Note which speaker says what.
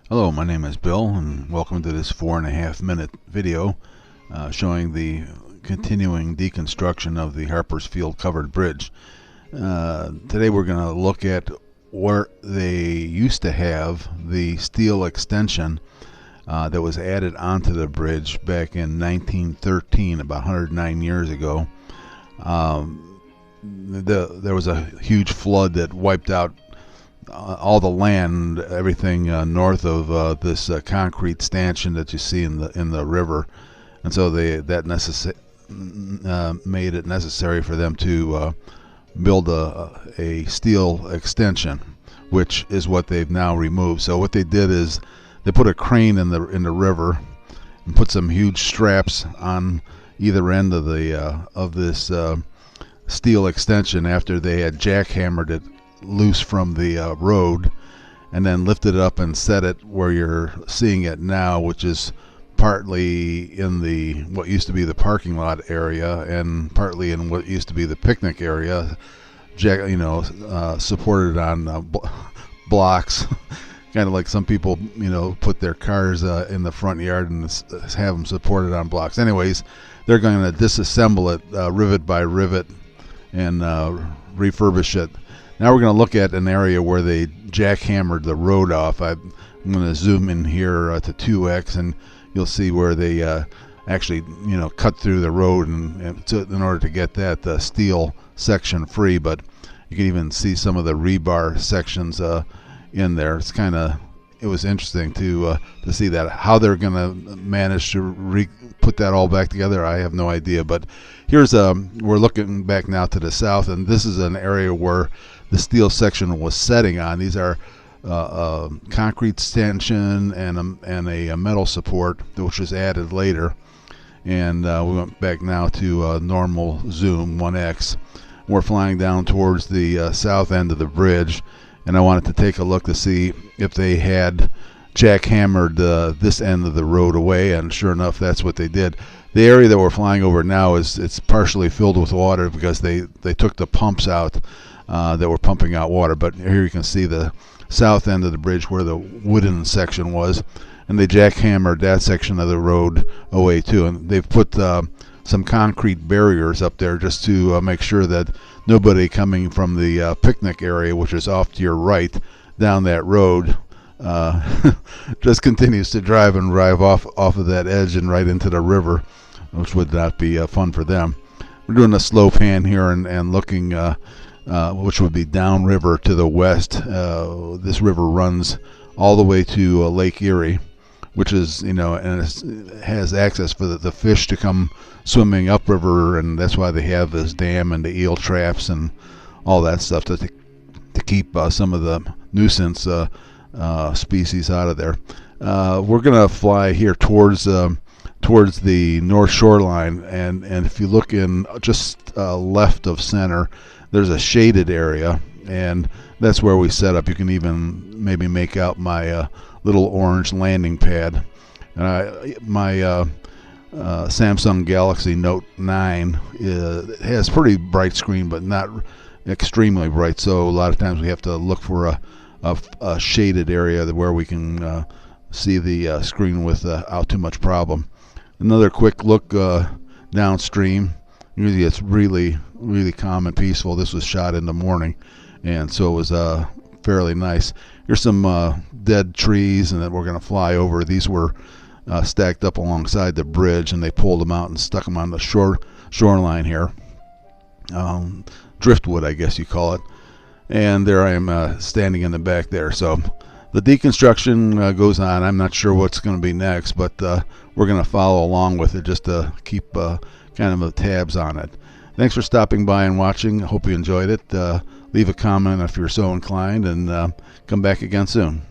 Speaker 1: Hello, my name is Bill, and welcome to this 4.5 minute video showing the continuing deconstruction of the Harpersfield covered bridge. Today we're going to look at where they used to have the steel extension that was added onto the bridge back in 1913, about 109 years ago. There was a huge flood that wiped out all the land, everything north of this concrete stanchion that you see in the river, and so that made it necessary for them to build a steel extension, which is what they've now removed. So what they did is they put a crane in the river and put some huge straps on either end of this steel extension after they had jackhammered it loose from the road, and then lifted it up and set it where you're seeing it now, which is partly in the what used to be the parking lot area and partly in what used to be the picnic area, supported on blocks, kind of like some people put their cars in the front yard and have them supported on blocks. Anyways, they're going to disassemble it rivet by rivet and refurbish it. Now we're going to look at an area where they jackhammered the road off. I'm going to zoom in here to 2x, and you'll see where they actually cut through the road in order to get that steel section free. But you can even see some of the rebar sections in there. It was interesting to see that. How they're going to manage to put that all back together, I have no idea. But here's we're looking back now to the south, and this is an area where the steel section was setting on. These are concrete stanchion and a metal support, which was added later. And we went back now to normal zoom 1x. We're flying down towards the south end of the bridge, and I wanted to take a look to see if they had jackhammered this end of the road away, and sure enough, that's what they did. The area that we're flying over now it's partially filled with water because they took the pumps out that were pumping out water. But here you can see the south end of the bridge where the wooden section was, and they jackhammered that section of the road away too. And they've put some concrete barriers up there just to make sure that nobody coming from the picnic area, which is off to your right down that road, just continues to drive off of that edge and right into the river, which would not be fun for them. We're doing a slow pan here and looking which would be downriver to the west. This river runs all the way to Lake Erie, which is, and it has access for the fish to come swimming upriver, and that's why they have this dam and the eel traps and all that stuff to keep some of the nuisance species out of there. We're going to fly here towards the north shoreline, and if you look in just left of center, there's a shaded area, and that's where we set up. You can even maybe make out my little orange landing pad. My Samsung Galaxy Note 9 has pretty bright screen, but not extremely bright, so a lot of times we have to look for a shaded area where we can see the screen without too much problem. Another quick look downstream. Usually it's really calm and peaceful. This was shot in the morning, and so it was fairly nice. Here's some dead trees, and then we're going to fly over. These were stacked up alongside the bridge, and they pulled them out and stuck them on the shoreline here. Driftwood, I guess you call it. And there I am standing in the back there. So the deconstruction goes on. I'm not sure what's going to be next, but we're going to follow along with it just to keep kind of the tabs on it. Thanks for stopping by and watching. I hope you enjoyed it. Leave a comment if you're so inclined, and come back again soon.